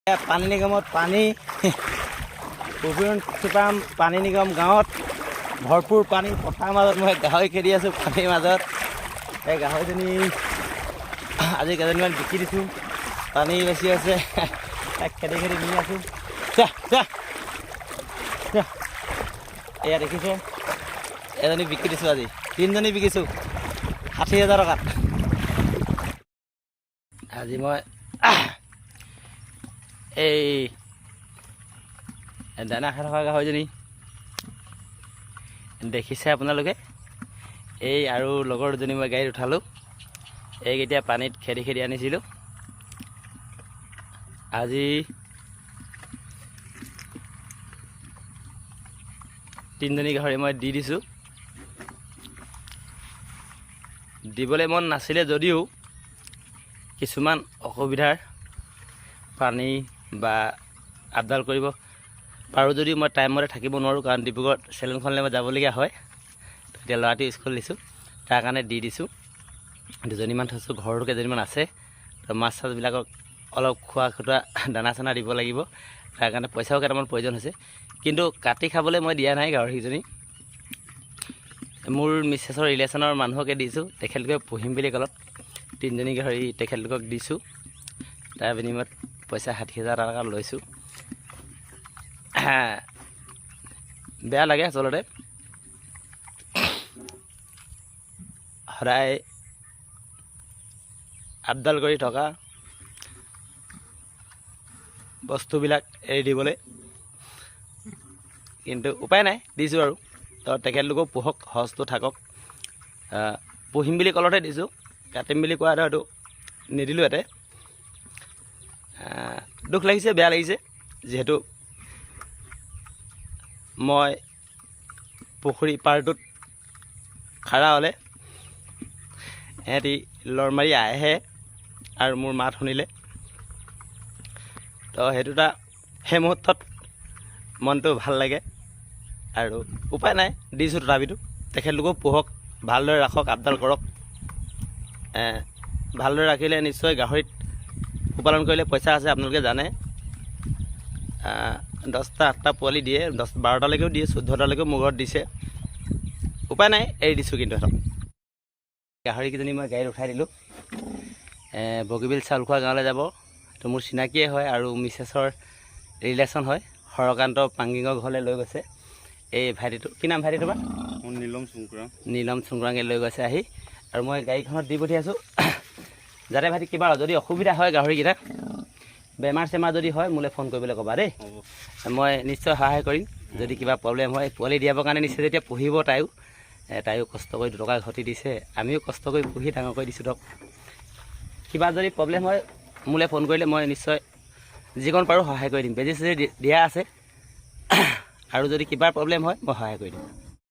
পানী নিগমত পানী পুখুৰীপাম পানী নিগম গাঁৱত ভৰপূৰ পানী পথাৰ মাজত মই গাহৰি খেদি আছোঁ পানীৰ মাজত। এই গাহৰিজনী আজি কেইজনীমান বিকি দিছোঁ, পানী বেছি আছে তাক খেদি খেদি নি আছোঁ। এয়া দেখিছে এজনী বিকি দিছোঁ, আজি 3জনী বিকিছোঁ 60,000 টকাত। আজি মই এই দানা খাই থকা গাহৰিজনী দেখিছে আপোনালোকে। এই আৰু লগৰ দুজনী মই গাড়ীত উঠালোঁ, এইকেইটা পানীত খেদি খেদি আনিছিলোঁ। আজি 3জনী গাহৰি মই দি দিছোঁ। দিবলৈ মন নাছিলে যদিও কিছুমান অসুবিধাৰ পানী বা আপডাল কৰিব পাৰোঁ যদিও মই টাইমমতে থাকিব নোৱাৰোঁ, কাৰণ ডিব্ৰুগড় চেলুনখনলৈ মই যাবলগীয়া হয়। এতিয়া ল'ৰাটো স্কুল দিছোঁ, তাৰ কাৰণে দি দিছোঁ। 2জনীমান থৈছোঁ, ঘৰতো কেইজনীমান আছে। তো মাছ চাছবিলাকক অলপ খোৱা খোৱা দানা চানা দিব লাগিব, তাৰ কাৰণে পইচাও কেইটামান প্ৰয়োজন হৈছে। কিন্তু কাটি খাবলৈ মই দিয়া নাই গাহৰিকেইজনী, মোৰ মিছেছৰ ৰিলেশ্যনৰ মানুহকে দিছোঁ। তেখেতলোকে পুহিম বুলি ক'লত 3জনী গাহৰি তেখেতলোকক দিছোঁ। তাৰ বিনিময়ত পইচা 60,000 টকা লৈছোঁ। বেয়া লাগে আচলতে, সদায় আপডাল কৰি থকা বস্তুবিলাক এৰি দিবলৈ, কিন্তু উপায় নাই, দিছোঁ আৰু। তো তেখেতলোকেও পোহক, সহজটো থাকক। পুহিম বুলি ক'লতহে দিছোঁ, কাটিম বুলি কোৱা হয়তো নিদিলোঁ। ইয়াতে দুখ লাগিছে, বেয়া লাগিছে, যিহেতু মই পুখুৰী পাৰটোত খাৰা হ'লে সিহঁতি লৰ মাৰি আহে আৰু মোৰ মাত শুনিলে, তো সেইটো এটা সেই মুহূৰ্তত মনটো ভাল লাগে। আৰু উপায় নাই, দিছোঁ তথাপিতো। তেখেতলোকেও পোহক, ভালদৰে ৰাখক, আপডাল কৰক। ভালদৰে ৰাখিলে নিশ্চয় গাহৰিত পোহপালন কৰিলে পইচা আছে, আপোনালোকে জানে। 10টা 8টা পোৱালি দিয়ে, 10-12টালৈকেও দিয়ে, 14টালৈকেও মোৰ ঘৰত দিছে। উপায় নাই, এৰি দিছোঁ। কিন্তু সিহঁতক গাহৰিকেইজনী মই গাড়ীত উঠাই দিলোঁ। বগীবিল চাউল খোৱা গাঁৱলৈ যাব। তো মোৰ চিনাকিয়ে হয় আৰু মিছেছৰ ৰিলেশ্যন হয়। সৰকান্ত পাংগিঙৰ ঘৰলৈ লৈ গৈছে এই ভাইটিটো। কি নাম ভাইটি তোমাৰ? নীলম চুংকুৰাঙে লৈ গৈছে আহি, আৰু মই গাড়ীখনত দি পঠিয়াইছোঁ। যাতে ভাইটি কিবা যদি অসুবিধা হয়, গাহৰিকেইটা বেমাৰ চেমাৰ যদি হয়, মোলৈ ফোন কৰিবলৈ ক'বা দেই। মই নিশ্চয় সহায় কৰিম। যদি কিবা প্ৰব্লেম হয়, পোৱালি দিয়াবৰ কাৰণে নিশ্চয় যেতিয়া পুহিব, তাইও কষ্ট কৰি 2 টকা ঘটি দিছে, আমিও কষ্ট কৰি পুহি ডাঙৰ কৰি দিছোঁ। ধৰক কিবা যদি প্ৰব্লেম হয়, মোলৈ ফোন কৰিলে মই নিশ্চয় যিকণ পাৰোঁ সহায় কৰি দিম। বেজি চেজি দিয়া আছে, আৰু যদি কিবা প্ৰব্লেম হয় মই সহায় কৰি দিম।